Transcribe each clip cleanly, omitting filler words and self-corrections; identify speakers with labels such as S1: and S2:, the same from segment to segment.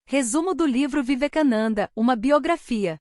S1: Resumo do livro Vivekananda, uma biografia.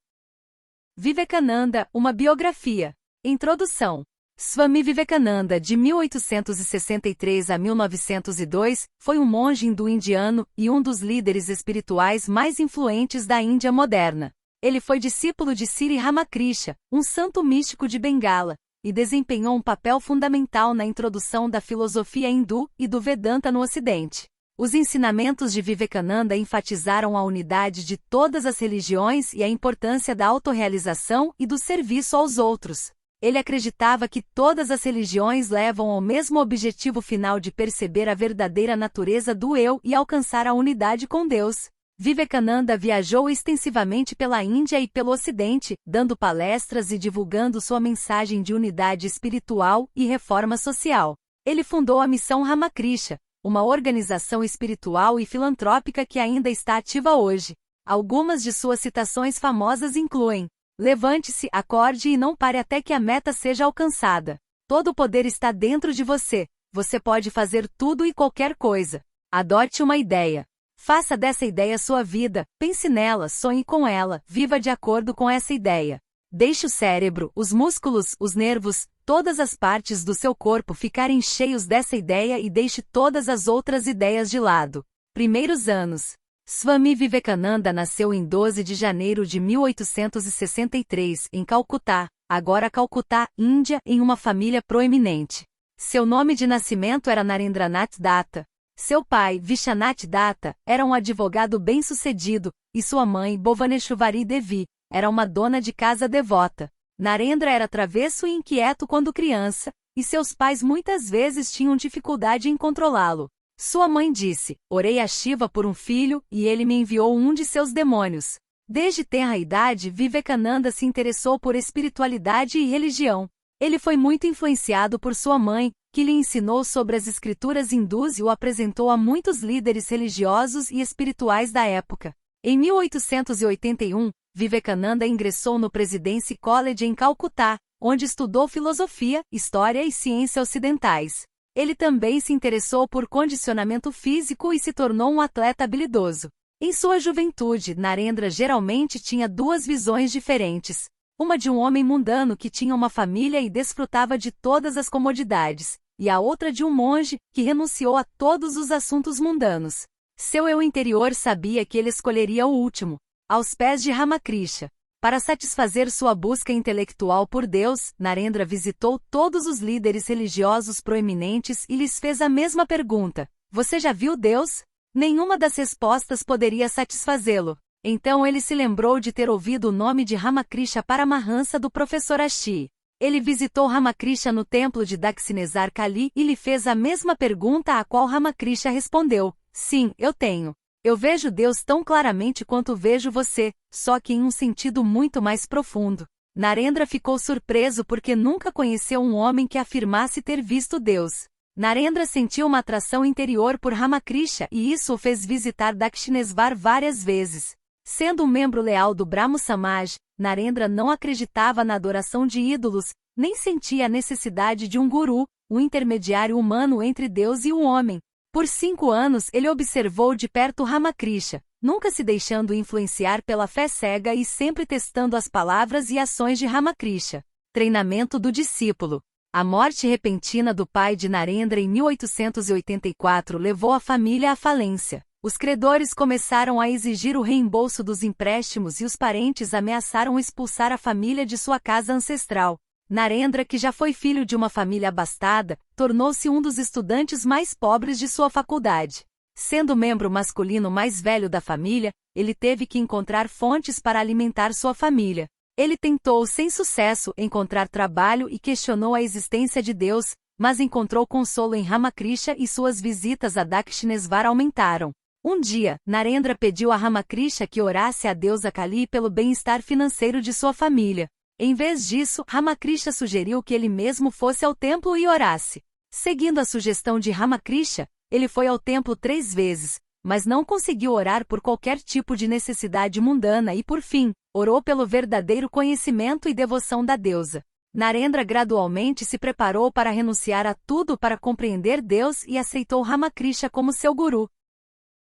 S1: Vivekananda, uma biografia. Introdução. Swami Vivekananda, de 1863 a 1902, foi um monge hindu-indiano e um dos líderes espirituais mais influentes da Índia moderna. Ele foi discípulo de Sri Ramakrishna, um santo místico de Bengala, e desempenhou um papel fundamental na introdução da filosofia hindu e do Vedanta no Ocidente. Os ensinamentos de Vivekananda enfatizaram a unidade de todas as religiões e a importância da autorrealização e do serviço aos outros. Ele acreditava que todas as religiões levam ao mesmo objetivo final de perceber a verdadeira natureza do eu e alcançar a unidade com Deus. Vivekananda viajou extensivamente pela Índia e pelo Ocidente, dando palestras e divulgando sua mensagem de unidade espiritual e reforma social. Ele fundou a Missão Ramakrishna, uma organização espiritual e filantrópica que ainda está ativa hoje. Algumas de suas citações famosas incluem: levante-se, acorde e não pare até que a meta seja alcançada. Todo o poder está dentro de você. Você pode fazer tudo e qualquer coisa. Adote uma ideia. Faça dessa ideia sua vida, pense nela, sonhe com ela, viva de acordo com essa ideia. Deixe o cérebro, os músculos, os nervos, todas as partes do seu corpo ficarem cheios dessa ideia e deixe todas as outras ideias de lado. Primeiros anos. Swami Vivekananda nasceu em 12 de janeiro de 1863, em Calcutá, agora Calcutá, Índia, em uma família proeminente. Seu nome de nascimento era Narendranath Datta. Seu pai, Vishwanath Datta, era um advogado bem-sucedido, e sua mãe, Bhuvaneshwari Devi, era uma dona de casa devota. Narendra era travesso e inquieto quando criança, e seus pais muitas vezes tinham dificuldade em controlá-lo. Sua mãe disse: orei a Shiva por um filho, e ele me enviou um de seus demônios. Desde tenra idade, Vivekananda se interessou por espiritualidade e religião. Ele foi muito influenciado por sua mãe, que lhe ensinou sobre as escrituras hindus e o apresentou a muitos líderes religiosos e espirituais da época. Em 1881, Vivekananda ingressou no Presidency College em Calcutá, onde estudou filosofia, história e ciência ocidentais. Ele também se interessou por condicionamento físico e se tornou um atleta habilidoso. Em sua juventude, Narendra geralmente tinha duas visões diferentes. Uma de um homem mundano que tinha uma família e desfrutava de todas as comodidades, e a outra de um monge que renunciou a todos os assuntos mundanos. Seu eu interior sabia que ele escolheria o último, aos pés de Ramakrishna. Para satisfazer sua busca intelectual por Deus, Narendra visitou todos os líderes religiosos proeminentes e lhes fez a mesma pergunta: você já viu Deus? Nenhuma das respostas poderia satisfazê-lo. Então ele se lembrou de ter ouvido o nome de Ramakrishna Paramahansa do professor Ashi. Ele visitou Ramakrishna no templo de Dakshineshwar Kali e lhe fez a mesma pergunta a qual Ramakrishna respondeu: sim, eu tenho. Eu vejo Deus tão claramente quanto vejo você, só que em um sentido muito mais profundo. Narendra ficou surpreso porque nunca conheceu um homem que afirmasse ter visto Deus. Narendra sentiu uma atração interior por Ramakrishna e isso o fez visitar Dakshineshwar várias vezes. Sendo um membro leal do Brahmo Samaj, Narendra não acreditava na adoração de ídolos, nem sentia a necessidade de um guru, um intermediário humano entre Deus e o homem. Por 5 anos ele observou de perto Ramakrishna, nunca se deixando influenciar pela fé cega e sempre testando as palavras e ações de Ramakrishna. Treinamento do discípulo. A morte repentina do pai de Narendra em 1884 levou a família à falência. Os credores começaram a exigir o reembolso dos empréstimos e os parentes ameaçaram expulsar a família de sua casa ancestral. Narendra, que já foi filho de uma família abastada, tornou-se um dos estudantes mais pobres de sua faculdade. Sendo o membro masculino mais velho da família, ele teve que encontrar fontes para alimentar sua família. Ele tentou, sem sucesso, encontrar trabalho e questionou a existência de Deus, mas encontrou consolo em Ramakrishna e suas visitas a Dakshineshwar aumentaram. Um dia, Narendra pediu a Ramakrishna que orasse a deusa Kali pelo bem-estar financeiro de sua família. Em vez disso, Ramakrishna sugeriu que ele mesmo fosse ao templo e orasse. Seguindo a sugestão de Ramakrishna, ele foi ao templo 3 vezes, mas não conseguiu orar por qualquer tipo de necessidade mundana e, por fim, orou pelo verdadeiro conhecimento e devoção da deusa. Narendra gradualmente se preparou para renunciar a tudo para compreender Deus e aceitou Ramakrishna como seu guru.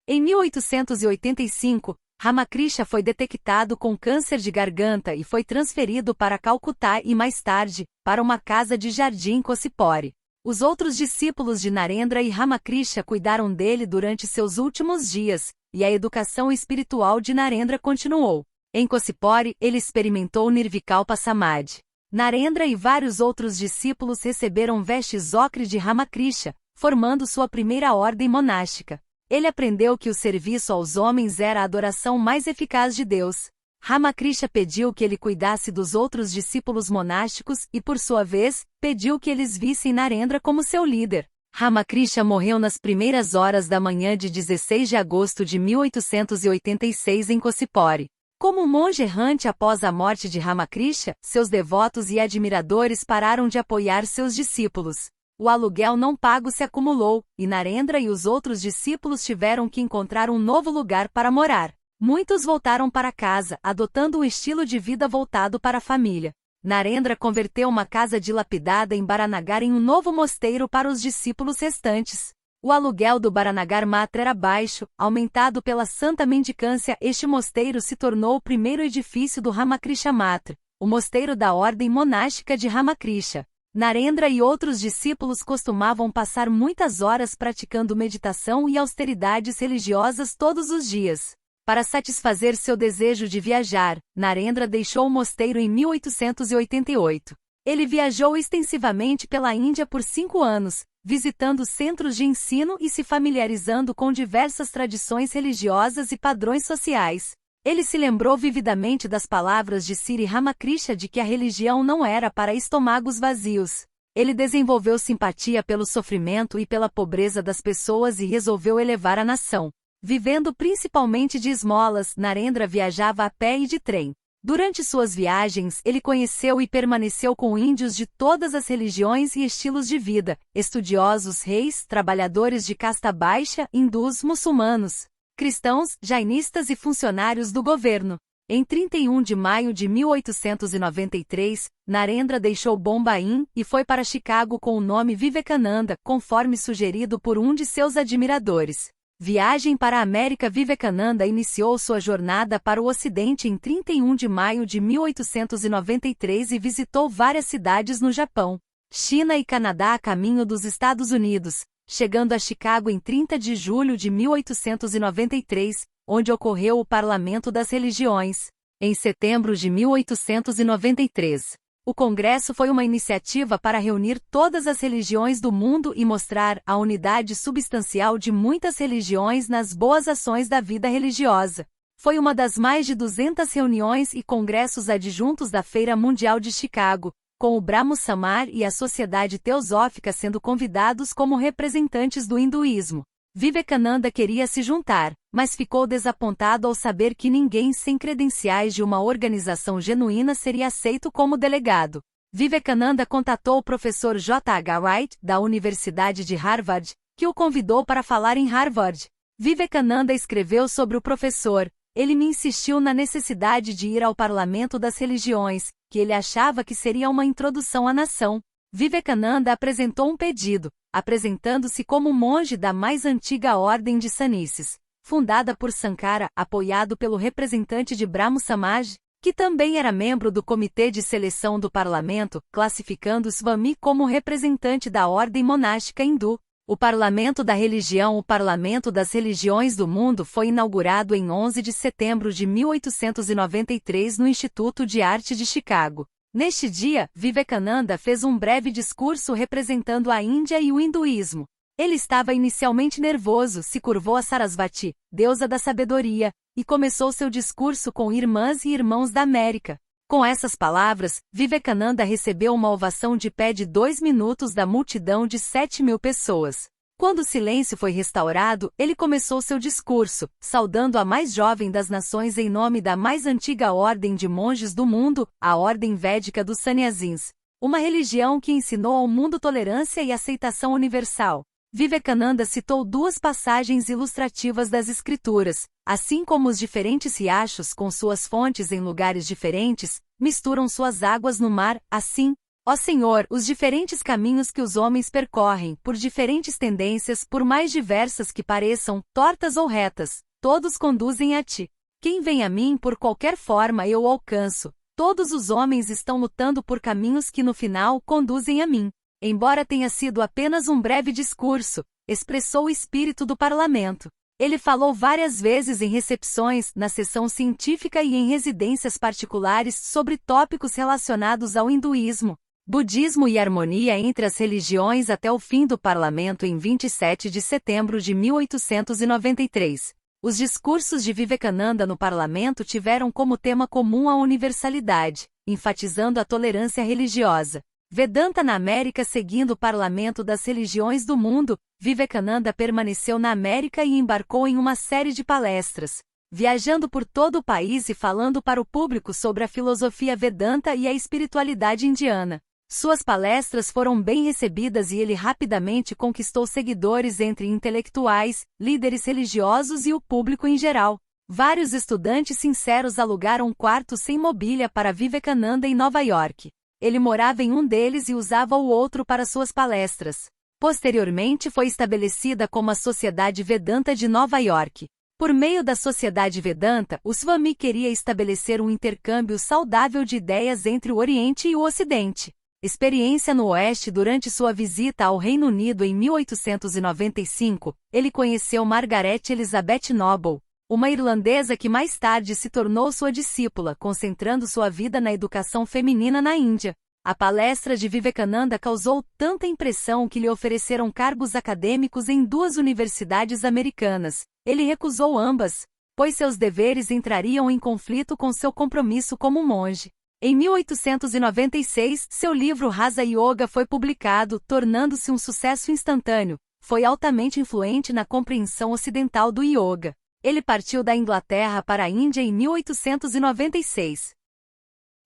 S1: Em 1885, Ramakrishna foi detectado com câncer de garganta e foi transferido para Calcutá e mais tarde, para uma casa de jardim em Kosipore. Os outros discípulos de Narendra e Ramakrishna cuidaram dele durante seus últimos dias, e a educação espiritual de Narendra continuou. Em Kosipore, ele experimentou Nirvikalpa Samadhi. Narendra e vários outros discípulos receberam vestes ocre de Ramakrishna, formando sua primeira ordem monástica. Ele aprendeu que o serviço aos homens era a adoração mais eficaz de Deus. Ramakrishna pediu que ele cuidasse dos outros discípulos monásticos e, por sua vez, pediu que eles vissem Narendra como seu líder. Ramakrishna morreu nas primeiras horas da manhã de 16 de agosto de 1886 em Kosipore. Como um monge errante após a morte de Ramakrishna, seus devotos e admiradores pararam de apoiar seus discípulos. O aluguel não pago se acumulou, e Narendra e os outros discípulos tiveram que encontrar um novo lugar para morar. Muitos voltaram para casa, adotando um estilo de vida voltado para a família. Narendra converteu uma casa dilapidada em Baranagar em um novo mosteiro para os discípulos restantes. O aluguel do Baranagar Matra era baixo, aumentado pela santa mendicância. Este mosteiro se tornou o primeiro edifício do Ramakrishna Matra, o mosteiro da ordem monástica de Ramakrishna. Narendra e outros discípulos costumavam passar muitas horas praticando meditação e austeridades religiosas todos os dias. Para satisfazer seu desejo de viajar, Narendra deixou o mosteiro em 1888. Ele viajou extensivamente pela Índia por 5 anos, visitando centros de ensino e se familiarizando com diversas tradições religiosas e padrões sociais. Ele se lembrou vividamente das palavras de Sri Ramakrishna de que a religião não era para estômagos vazios. Ele desenvolveu simpatia pelo sofrimento e pela pobreza das pessoas e resolveu elevar a nação. Vivendo principalmente de esmolas, Narendra viajava a pé e de trem. Durante suas viagens, ele conheceu e permaneceu com índios de todas as religiões e estilos de vida, estudiosos, reis, trabalhadores de casta baixa, hindus, muçulmanos, cristãos, jainistas e funcionários do governo. Em 31 de maio de 1893, Narendra deixou Bombaim e foi para Chicago com o nome Vivekananda, conforme sugerido por um de seus admiradores. Viagem para a América. Vivekananda iniciou sua jornada para o Ocidente em 31 de maio de 1893 e visitou várias cidades no Japão, China e Canadá a caminho dos Estados Unidos, chegando a Chicago em 30 de julho de 1893, onde ocorreu o Parlamento das Religiões. Em setembro de 1893, o Congresso foi uma iniciativa para reunir todas as religiões do mundo e mostrar a unidade substancial de muitas religiões nas boas ações da vida religiosa. Foi uma das mais de 200 reuniões e congressos adjuntos da Feira Mundial de Chicago, com o Brahmo Samaj e a Sociedade Teosófica sendo convidados como representantes do hinduísmo. Vivekananda queria se juntar, mas ficou desapontado ao saber que ninguém sem credenciais de uma organização genuína seria aceito como delegado. Vivekananda contatou o professor J. H. Wright, da Universidade de Harvard, que o convidou para falar em Harvard. Vivekananda escreveu sobre o professor: ele me insistiu na necessidade de ir ao Parlamento das Religiões, que ele achava que seria uma introdução à nação. Vivekananda apresentou um pedido, apresentando-se como monge da mais antiga ordem de Sannyasins, fundada por Sankara, apoiado pelo representante de Brahmo Samaj, que também era membro do comitê de seleção do parlamento, classificando Swami como representante da ordem monástica hindu. O Parlamento da Religião. O Parlamento das Religiões do Mundo foi inaugurado em 11 de setembro de 1893 no Instituto de Arte de Chicago. Neste dia, Vivekananda fez um breve discurso representando a Índia e o hinduísmo. Ele estava inicialmente nervoso, se curvou a Sarasvati, deusa da sabedoria, e começou seu discurso com irmãs e irmãos da América. Com essas palavras, Vivekananda recebeu uma ovação de pé de 2 minutos da multidão de 7.000 pessoas. Quando o silêncio foi restaurado, ele começou seu discurso, saudando a mais jovem das nações em nome da mais antiga ordem de monges do mundo, a Ordem Védica dos Sannyasins, uma religião que ensinou ao mundo tolerância e aceitação universal. Vivekananda citou 2 passagens ilustrativas das Escrituras, assim como os diferentes riachos com suas fontes em lugares diferentes, misturam suas águas no mar, assim, Ó Senhor, os diferentes caminhos que os homens percorrem, por diferentes tendências, por mais diversas que pareçam, tortas ou retas, todos conduzem a Ti. Quem vem a mim por qualquer forma eu o alcanço. Todos os homens estão lutando por caminhos que no final conduzem a mim. Embora tenha sido apenas um breve discurso, expressou o espírito do parlamento. Ele falou várias vezes em recepções, na sessão científica e em residências particulares sobre tópicos relacionados ao hinduísmo, budismo e harmonia entre as religiões até o fim do parlamento em 27 de setembro de 1893. Os discursos de Vivekananda no parlamento tiveram como tema comum a universalidade, enfatizando a tolerância religiosa. Vedanta na América. Seguindo o parlamento das religiões do mundo, Vivekananda permaneceu na América e embarcou em uma série de palestras, viajando por todo o país e falando para o público sobre a filosofia Vedanta e a espiritualidade indiana. Suas palestras foram bem recebidas e ele rapidamente conquistou seguidores entre intelectuais, líderes religiosos e o público em geral. Vários estudantes sinceros alugaram quartos sem mobília para Vivekananda em Nova York. Ele morava em um deles e usava o outro para suas palestras. Posteriormente foi estabelecida como a Sociedade Vedanta de Nova York. Por meio da Sociedade Vedanta, o Swami queria estabelecer um intercâmbio saudável de ideias entre o Oriente e o Ocidente. Experiência no Oeste. Durante sua visita ao Reino Unido em 1895, ele conheceu Margaret Elizabeth Noble, uma irlandesa que mais tarde se tornou sua discípula, concentrando sua vida na educação feminina na Índia. A palestra de Vivekananda causou tanta impressão que lhe ofereceram cargos acadêmicos em 2 universidades americanas. Ele recusou ambas, pois seus deveres entrariam em conflito com seu compromisso como monge. Em 1896, seu livro Raja Yoga foi publicado, tornando-se um sucesso instantâneo. Foi altamente influente na compreensão ocidental do yoga. Ele partiu da Inglaterra para a Índia em 1896.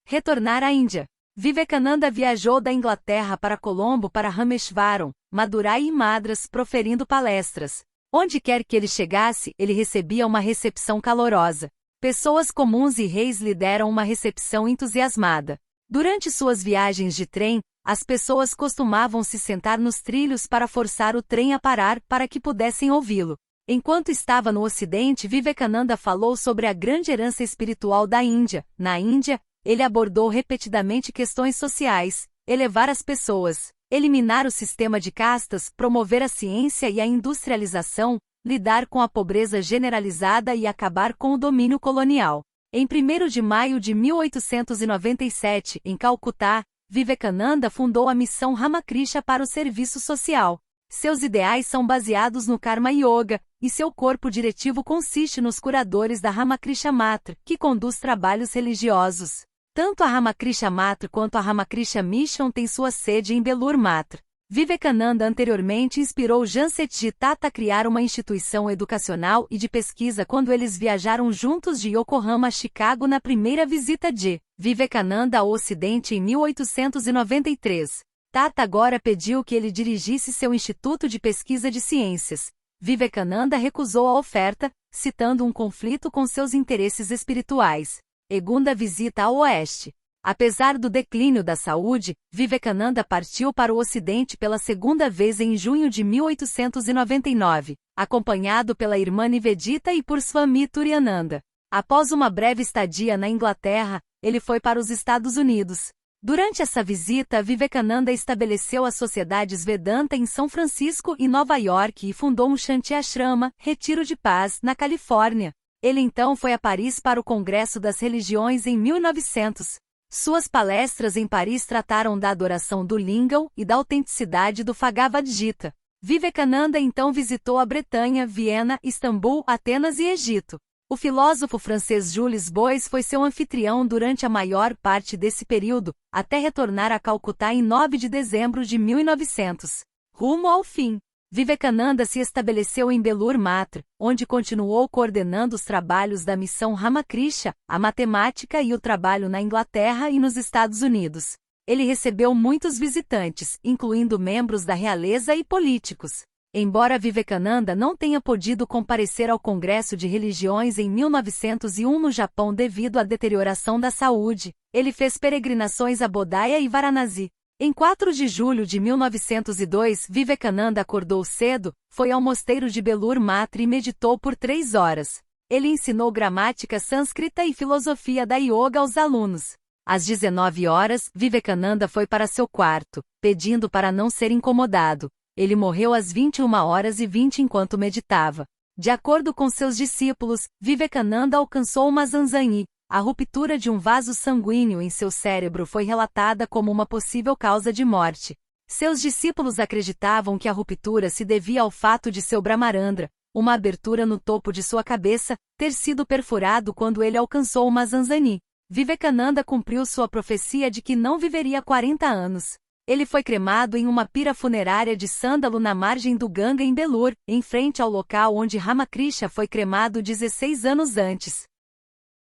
S1: Retornar à Índia. Vivekananda viajou da Inglaterra para Colombo para Rameshwaram, Madurai e Madras, proferindo palestras. Onde quer que ele chegasse, ele recebia uma recepção calorosa. Pessoas comuns e reis lhe deram uma recepção entusiasmada. Durante suas viagens de trem, as pessoas costumavam se sentar nos trilhos para forçar o trem a parar para que pudessem ouvi-lo. Enquanto estava no Ocidente, Vivekananda falou sobre a grande herança espiritual da Índia. Na Índia, ele abordou repetidamente questões sociais, elevar as pessoas, eliminar o sistema de castas, promover a ciência e a industrialização, lidar com a pobreza generalizada e acabar com o domínio colonial. Em 1º de maio de 1897, em Calcutá, Vivekananda fundou a missão Ramakrishna para o serviço social. Seus ideais são baseados no Karma Yoga, e seu corpo diretivo consiste nos curadores da Ramakrishna Matra, que conduz trabalhos religiosos. Tanto a Ramakrishna Matra quanto a Ramakrishna Mission têm sua sede em Belur Matra. Vivekananda anteriormente inspirou Jamsetji Tata a criar uma instituição educacional e de pesquisa quando eles viajaram juntos de Yokohama a Chicago na primeira visita de Vivekananda ao Ocidente em 1893. Tata agora pediu que ele dirigisse seu Instituto de Pesquisa de Ciências. Vivekananda recusou a oferta, citando um conflito com seus interesses espirituais. Segunda visita ao Oeste. Apesar do declínio da saúde, Vivekananda partiu para o Ocidente pela segunda vez em junho de 1899, acompanhado pela irmã Nivedita e por Swami Turiyananda. Após uma breve estadia na Inglaterra, ele foi para os Estados Unidos. Durante essa visita, Vivekananda estabeleceu as sociedades Vedanta em São Francisco e Nova York e fundou um Shanti Ashrama, Retiro de Paz, na Califórnia. Ele então foi a Paris para o Congresso das Religiões em 1900. Suas palestras em Paris trataram da adoração do Lingam e da autenticidade do Bhagavad Gita. Vivekananda então visitou a Bretanha, Viena, Istambul, Atenas e Egito. O filósofo francês Jules Bois foi seu anfitrião durante a maior parte desse período, até retornar a Calcutá em 9 de dezembro de 1900. Rumo ao fim, Vivekananda se estabeleceu em Belur Matra, onde continuou coordenando os trabalhos da missão Ramakrishna, a matemática e o trabalho na Inglaterra e nos Estados Unidos. Ele recebeu muitos visitantes, incluindo membros da realeza e políticos. Embora Vivekananda não tenha podido comparecer ao Congresso de Religiões em 1901 no Japão devido à deterioração da saúde, ele fez peregrinações a Bodhaya e Varanasi. Em 4 de julho de 1902, Vivekananda acordou cedo, foi ao mosteiro de Belur Matra e meditou por 3 horas. Ele ensinou gramática sânscrita e filosofia da yoga aos alunos. Às 19 horas, Vivekananda foi para seu quarto, pedindo para não ser incomodado. Ele morreu às 21h20 enquanto meditava. De acordo com seus discípulos, Vivekananda alcançou uma zanzani. A ruptura de um vaso sanguíneo em seu cérebro foi relatada como uma possível causa de morte. Seus discípulos acreditavam que a ruptura se devia ao fato de seu Brahmarandra, uma abertura no topo de sua cabeça, ter sido perfurado quando ele alcançou uma zanzani. Vivekananda cumpriu sua profecia de que não viveria 40 anos. Ele foi cremado em uma pira funerária de sândalo na margem do Ganga em Belur, em frente ao local onde Ramakrishna foi cremado 16 anos antes.